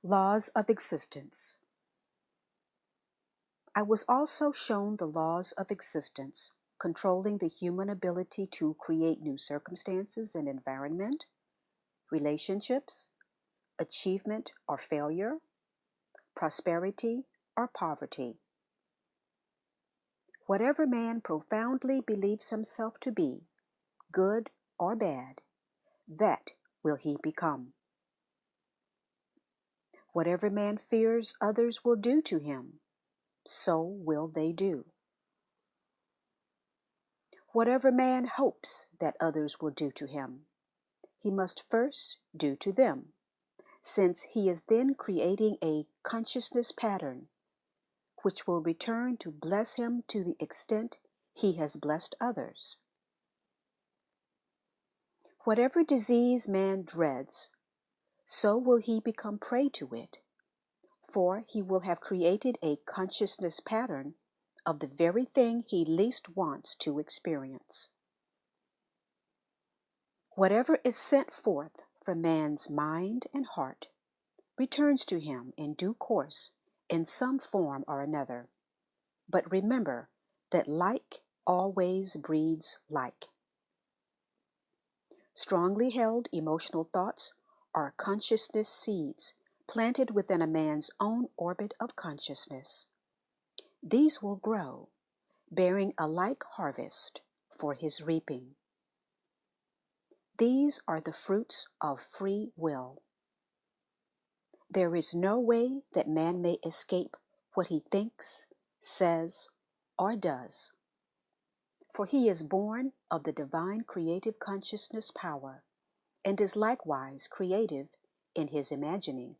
Laws of existence. I was also shown the laws of existence, controlling the human ability to create new circumstances and environment, relationships, achievement or failure, prosperity or poverty. Whatever man profoundly believes himself to be, good or bad, that will he become. Whatever man fears others will do to him, so will they do. Whatever man hopes that others will do to him, he must first do to them, since he is then creating a consciousness pattern which will return to bless him to the extent he has blessed others. Whatever disease man dreads, so will he become prey to it, for he will have created a consciousness pattern of the very thing he least wants to experience. Whatever is sent forth from man's mind and heart returns to him in due course in some form or another. But remember that like always breeds like. Strongly held emotional thoughts are consciousness seeds planted within a man's own orbit of consciousness. These will grow, bearing a like harvest for his reaping. These are the fruits of free will. There is no way that man may escape what he thinks, says, or does, for he is born of the divine creative consciousness power and is likewise creative in his imagining.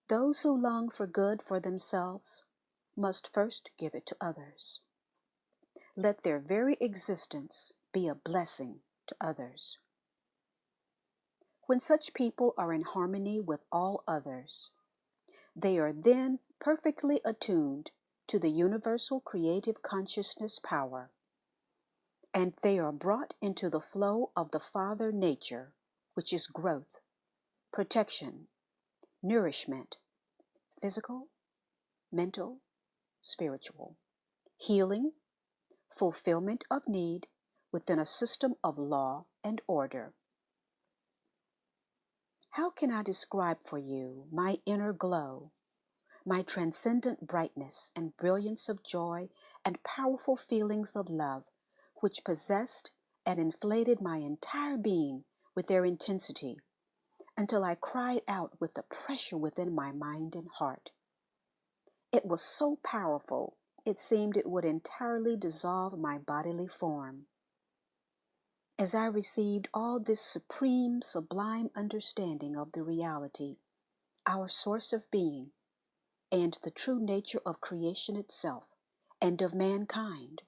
Those who long for good for themselves must first give it to others. Let their very existence be a blessing to others. When such people are in harmony with all others, they are then perfectly attuned to the universal creative consciousness power, and they are brought into the flow of the Father nature, which is growth, protection, nourishment, physical, mental, spiritual, healing, fulfillment of need within a system of law and order. How can I describe for you my inner glow, my transcendent brightness and brilliance of joy and powerful feelings of love, which possessed and inflated my entire being with their intensity, until I cried out with the pressure within my mind and heart? It was so powerful, it seemed it would entirely dissolve my bodily form. As I received all this supreme, sublime understanding of the reality, our source of being, and the true nature of creation itself, and of mankind,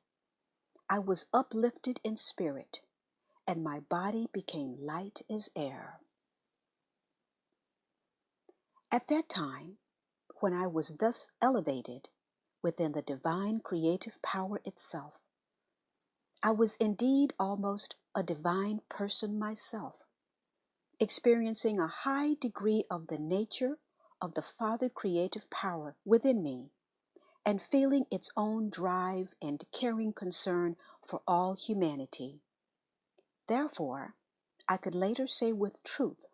I was uplifted in spirit, and my body became light as air. At that time, when I was thus elevated within the divine creative power itself, I was indeed almost a divine person myself, experiencing a high degree of the nature of the Father creative power within me, and feeling its own drive and caring concern for all humanity. Therefore, I could later say with truth,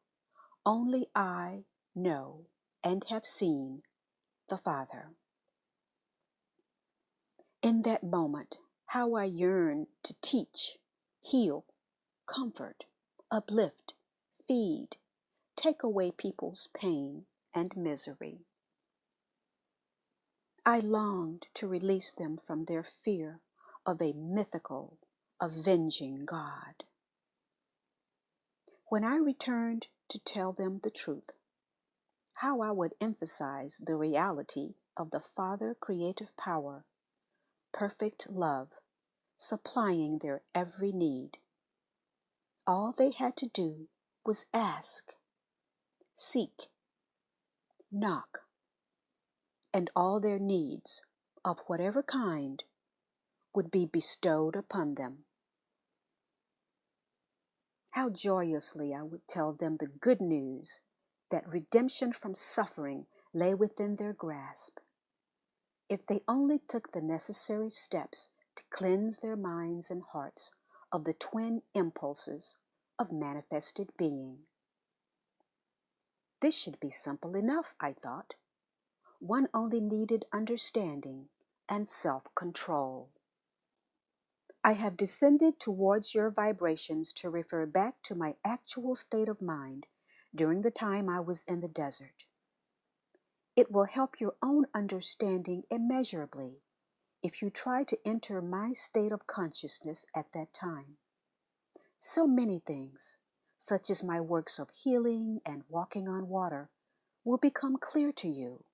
only I know and have seen the Father. In that moment, how I yearned to teach, heal, comfort, uplift, feed, take away people's pain and misery. I longed to release them from their fear of a mythical, avenging God. When I returned to tell them the truth, how I would emphasize the reality of the Father creative power, perfect love, supplying their every need. All they had to do was ask, seek, knock, and all their needs, of whatever kind, would be bestowed upon them. How joyously I would tell them the good news that redemption from suffering lay within their grasp, if they only took the necessary steps to cleanse their minds and hearts of the twin impulses of manifested being. This should be simple enough, I thought. One only needed understanding and self-control. I have descended towards your vibrations to refer back to my actual state of mind during the time I was in the desert. It will help your own understanding immeasurably if you try to enter my state of consciousness at that time. So many things, such as my works of healing and walking on water, will become clear to you.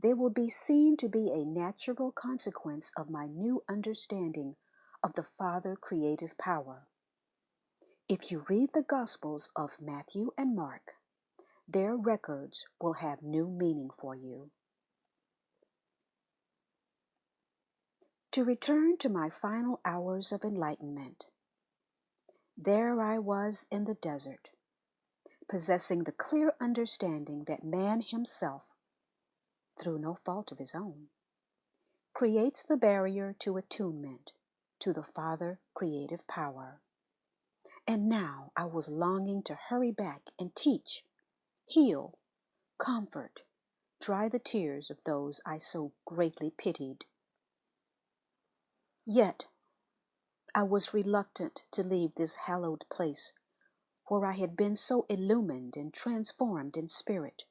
They will be seen to be a natural consequence of my new understanding of the Father creative power. If you read the Gospels of Matthew and Mark, their records will have new meaning for you. To return to my final hours of enlightenment, there I was in the desert, possessing the clear understanding that man himself, through no fault of his own, creates the barrier to attunement to the Father creative power. And now I was longing to hurry back and teach, heal, comfort, dry the tears of those I so greatly pitied. Yet I was reluctant to leave this hallowed place where I had been so illumined and transformed in spirit.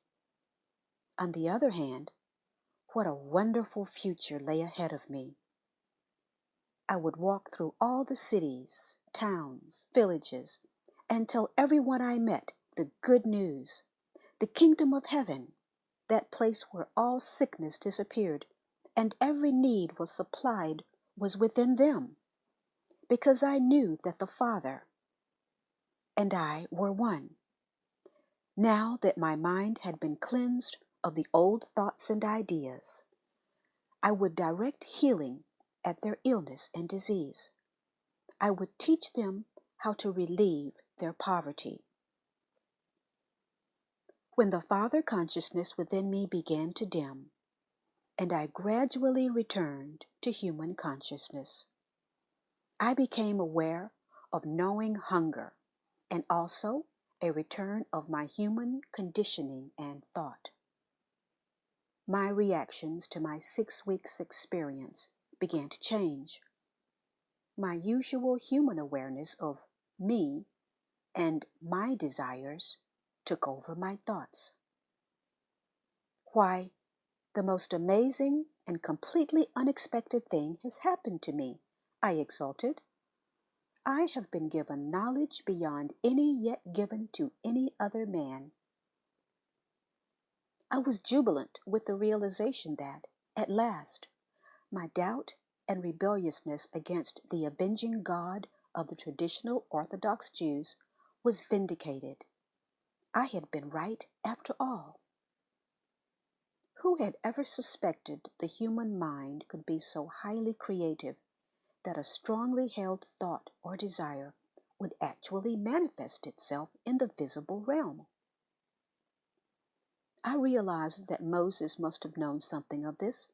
On the other hand, what a wonderful future lay ahead of me. I would walk through all the cities, towns, villages, and tell everyone I met the good news, the kingdom of heaven, that place where all sickness disappeared and every need was supplied, was within them, because I knew that the Father and I were one. Now that my mind had been cleansed of the old thoughts and ideas, I would direct healing at their illness and disease. I would teach them how to relieve their poverty. When the Father consciousness within me began to dim, and I gradually returned to human consciousness, I became aware of knowing hunger and also a return of my human conditioning and thought. My reactions to my 6 weeks experience began to change. My usual human awareness of me and my desires took over my thoughts. Why, the most amazing and completely unexpected thing has happened to me, I exulted. I have been given knowledge beyond any yet given to any other man. I was jubilant with the realization that, at last, my doubt and rebelliousness against the avenging God of the traditional Orthodox Jews was vindicated. I had been right after all. Who had ever suspected the human mind could be so highly creative that a strongly held thought or desire would actually manifest itself in the visible realm? I realized that Moses must have known something of this,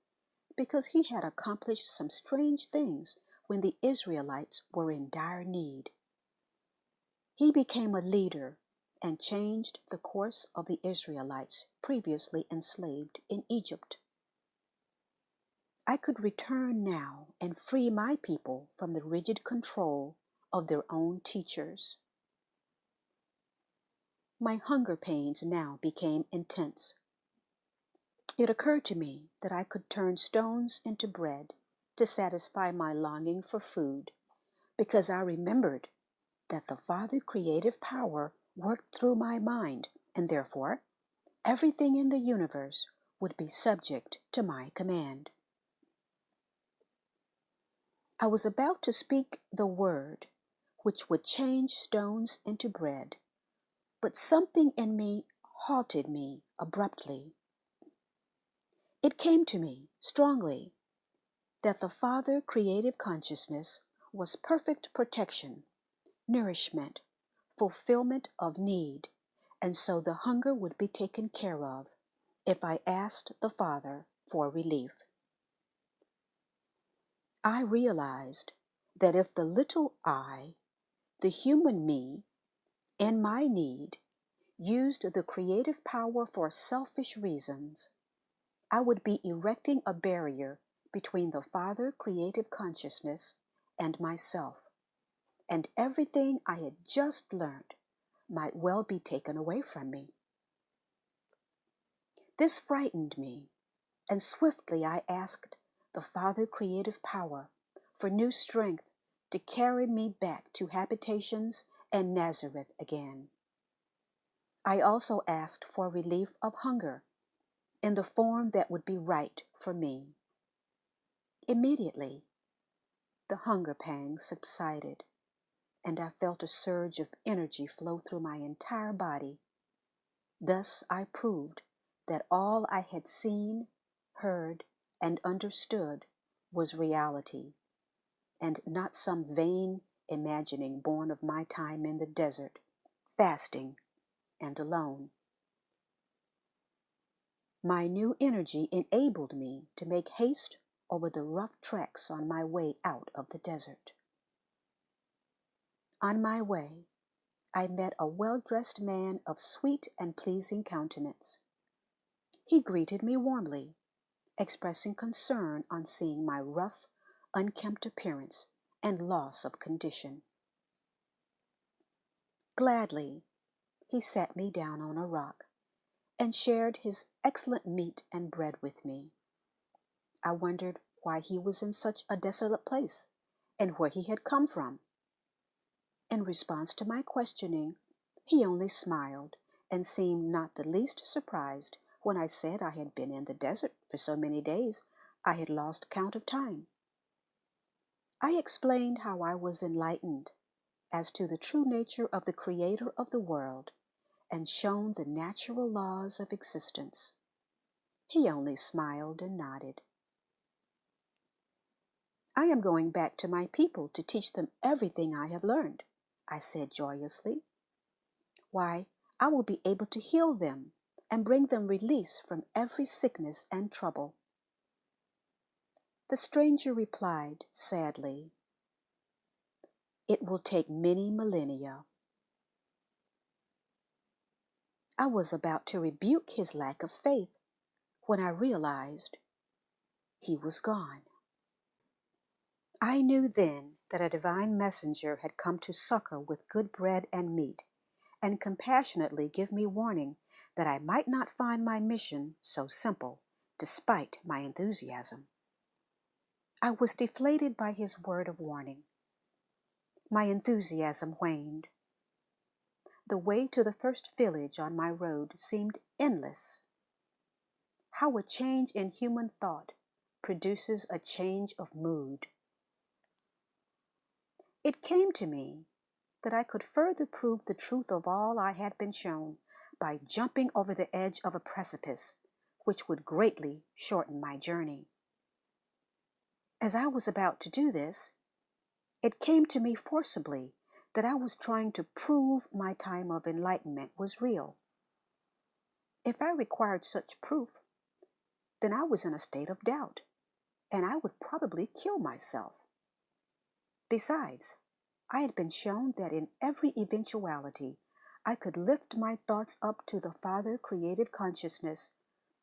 because he had accomplished some strange things when the Israelites were in dire need. He became a leader and changed the course of the Israelites previously enslaved in Egypt. I could return now and free my people from the rigid control of their own teachers. My hunger pains now became intense. It occurred to me that I could turn stones into bread to satisfy my longing for food, because I remembered that the Father creative power worked through my mind, and therefore everything in the universe would be subject to my command. I was about to speak the word which would change stones into bread, but something in me halted me abruptly. It came to me strongly that the Father creative consciousness was perfect protection, nourishment, fulfillment of need, and so the hunger would be taken care of if I asked the Father for relief. I realized that if the little I, the human me, in my need, used the creative power for selfish reasons, I would be erecting a barrier between the Father creative consciousness and myself, and everything I had just learned might well be taken away from me. This frightened me, and swiftly I asked the Father creative power for new strength to carry me back to habitations and Nazareth again. I also asked for relief of hunger in the form that would be right for me. Immediately, the hunger pang subsided, and I felt a surge of energy flow through my entire body. Thus I proved that all I had seen, heard, and understood was reality, and not some vain imagining born of my time in the desert, fasting and alone. My new energy enabled me to make haste over the rough tracks on my way out of the desert. On my way, I met a well-dressed man of sweet and pleasing countenance. He greeted me warmly, expressing concern on seeing my rough, unkempt appearance and loss of condition. Gladly, he sat me down on a rock and shared his excellent meat and bread with me. I wondered why he was in such a desolate place and where he had come from. In response to my questioning, he only smiled and seemed not the least surprised when I said I had been in the desert for so many days I had lost count of time. I explained how I was enlightened as to the true nature of the Creator of the world and shown the natural laws of existence. He only smiled and nodded. I am going back to my people to teach them everything I have learned, I said joyously. Why, I will be able to heal them and bring them release from every sickness and trouble. The stranger replied sadly, "It will take many millennia." I was about to rebuke his lack of faith when I realized he was gone. I knew then that a divine messenger had come to succor with good bread and meat, and compassionately give me warning that I might not find my mission so simple, despite my enthusiasm. I was deflated by his word of warning. My enthusiasm waned. The way to the first village on my road seemed endless. How a change in human thought produces a change of mood. It came to me that I could further prove the truth of all I had been shown by jumping over the edge of a precipice, which would greatly shorten my journey. As I was about to do this, it came to me forcibly that I was trying to prove my time of enlightenment was real. If I required such proof, then I was in a state of doubt, and I would probably kill myself. Besides, I had been shown that in every eventuality I could lift my thoughts up to the Father creative consciousness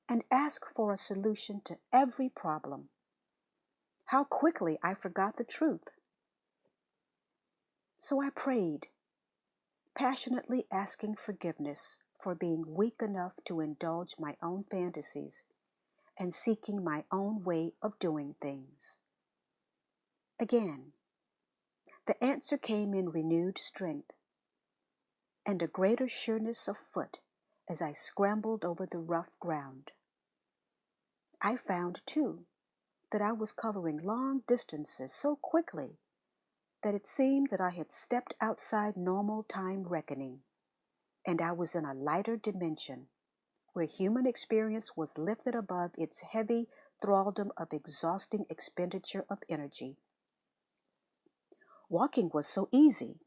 and ask for a solution to every problem. How quickly I forgot the truth. So I prayed, passionately asking forgiveness for being weak enough to indulge my own fantasies and seeking my own way of doing things. Again, the answer came in renewed strength and a greater sureness of foot as I scrambled over the rough ground. I found, too, that I was covering long distances so quickly that it seemed that I had stepped outside normal time reckoning, and I was in a lighter dimension, where human experience was lifted above its heavy thraldom of exhausting expenditure of energy. Walking was so easy.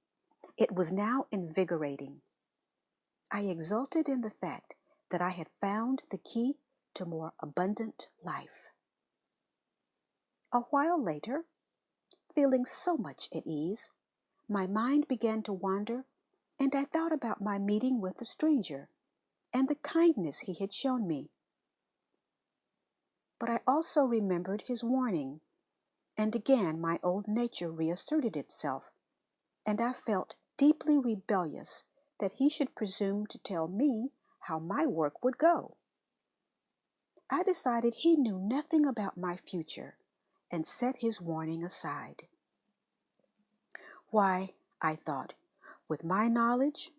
It was now invigorating. I exulted in the fact that I had found the key to more abundant life. A while later, feeling so much at ease, my mind began to wander, and I thought about my meeting with the stranger and the kindness he had shown me. But I also remembered his warning, and again my old nature reasserted itself, and I felt deeply rebellious that he should presume to tell me how my work would go. I decided he knew nothing about my future and set his warning aside. Why, I thought, with my knowledge,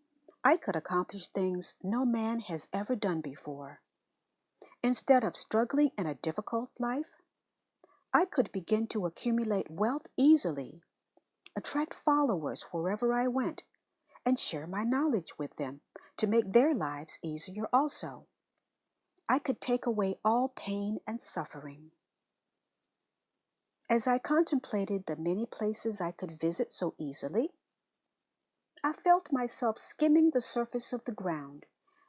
I could accomplish things no man has ever done before. Instead of struggling in a difficult life, I could begin to accumulate wealth easily, attract followers wherever I went, and share my knowledge with them to make their lives easier also. I could take away all pain and suffering. As I contemplated the many places I could visit so easily, I felt myself skimming the surface of the ground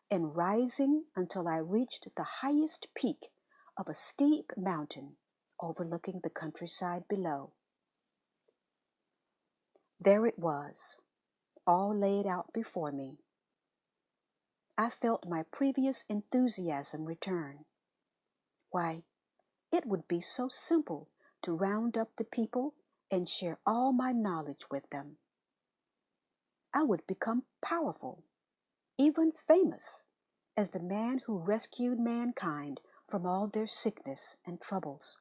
and rising until I reached the highest peak of a steep mountain overlooking the countryside below. There it was, all laid out before me. I felt my previous enthusiasm return. Why, it would be so simple to round up the people and share all my knowledge with them. I would become powerful, even famous, as the man who rescued mankind from all their sickness and troubles.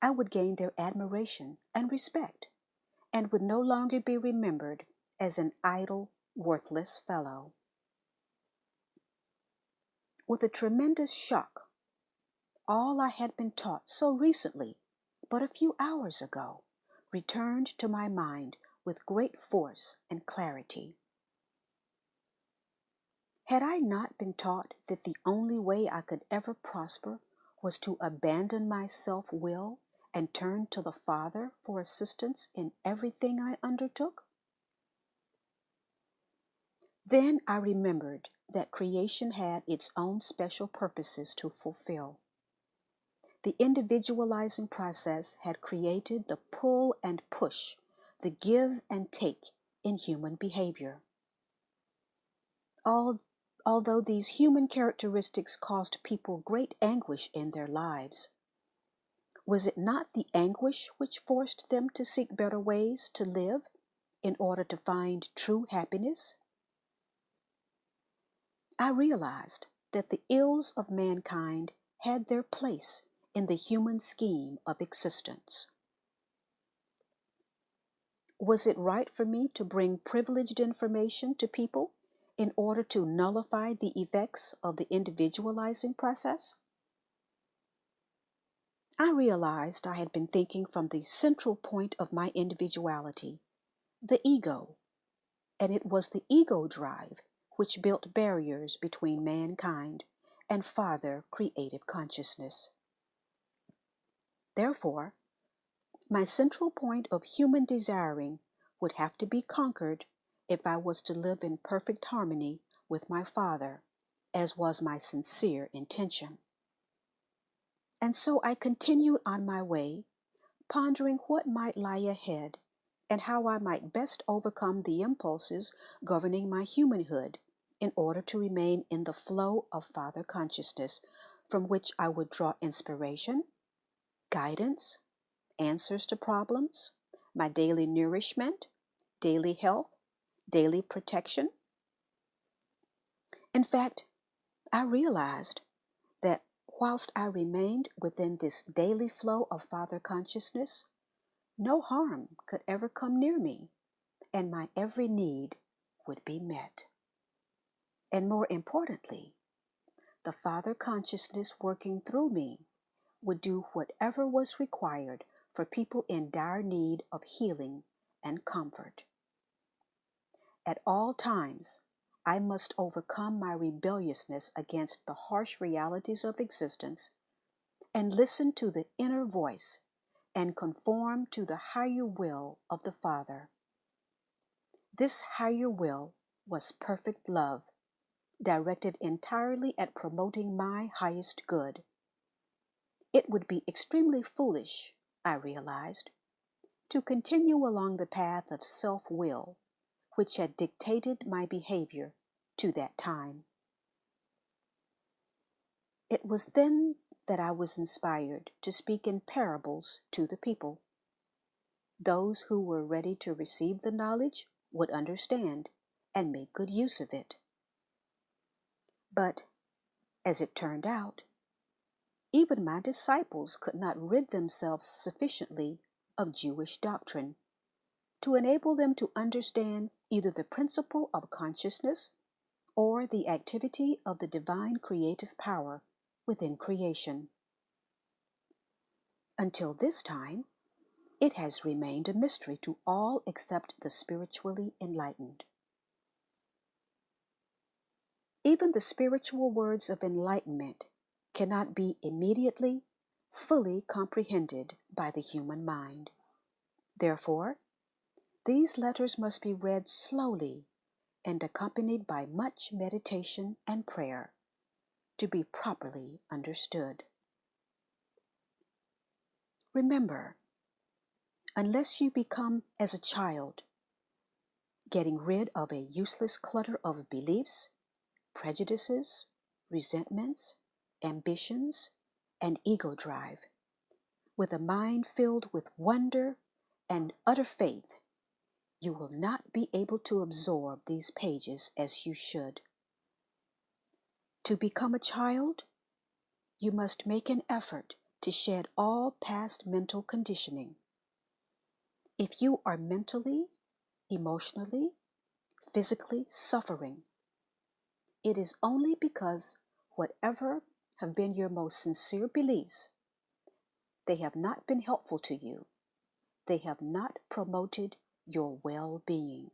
I would gain their admiration and respect, and would no longer be remembered as an idle, worthless fellow. With a tremendous shock, all I had been taught so recently, but a few hours ago, returned to my mind with great force and clarity. Had I not been taught that the only way I could ever prosper was to abandon my self-will and turn to the Father for assistance in everything I undertook? Then I remembered that creation had its own special purposes to fulfill. The individualizing process had created the pull and push, the give and take in human behavior. Although these human characteristics caused people great anguish in their lives, was it not the anguish which forced them to seek better ways to live in order to find true happiness? I realized that the ills of mankind had their place in the human scheme of existence. Was it right for me to bring privileged information to people in order to nullify the effects of the individualizing process? I realized I had been thinking from the central point of my individuality, the ego, and it was the ego drive which built barriers between mankind and Father creative consciousness. Therefore, my central point of human desiring would have to be conquered if I was to live in perfect harmony with my Father, as was my sincere intention. And so I continued on my way, pondering what might lie ahead and how I might best overcome the impulses governing my humanhood in order to remain in the flow of Father consciousness, from which I would draw inspiration, guidance, answers to problems, my daily nourishment, daily health, daily protection. In fact, I realized that whilst I remained within this daily flow of Father consciousness, no harm could ever come near me, and my every need would be met. And more importantly, the Father consciousness working through me would do whatever was required for people in dire need of healing and comfort. At all times, I must overcome my rebelliousness against the harsh realities of existence and listen to the inner voice and conform to the higher will of the Father. This higher will was perfect love directed entirely at promoting my highest good. It would be extremely foolish, I realized, to continue along the path of self-will, which had dictated my behavior to that time. It was then that I was inspired to speak in parables to the people. Those who were ready to receive the knowledge would understand and make good use of it. But, as it turned out, even my disciples could not rid themselves sufficiently of Jewish doctrine to enable them to understand either the principle of consciousness or the activity of the divine creative power within creation. Until this time, it has remained a mystery to all except the spiritually enlightened. Even the spiritual words of enlightenment cannot be immediately, fully comprehended by the human mind. Therefore, these letters must be read slowly and accompanied by much meditation and prayer to be properly understood. Remember, unless you become as a child, getting rid of a useless clutter of beliefs, prejudices, resentments, ambitions, and ego drive, with a mind filled with wonder and utter faith, you will not be able to absorb these pages as you should. To become a child, you must make an effort to shed all past mental conditioning. If you are mentally, emotionally, physically suffering, it is only because whatever have been your most sincere beliefs, they have not been helpful to you. They have not promoted your well-being.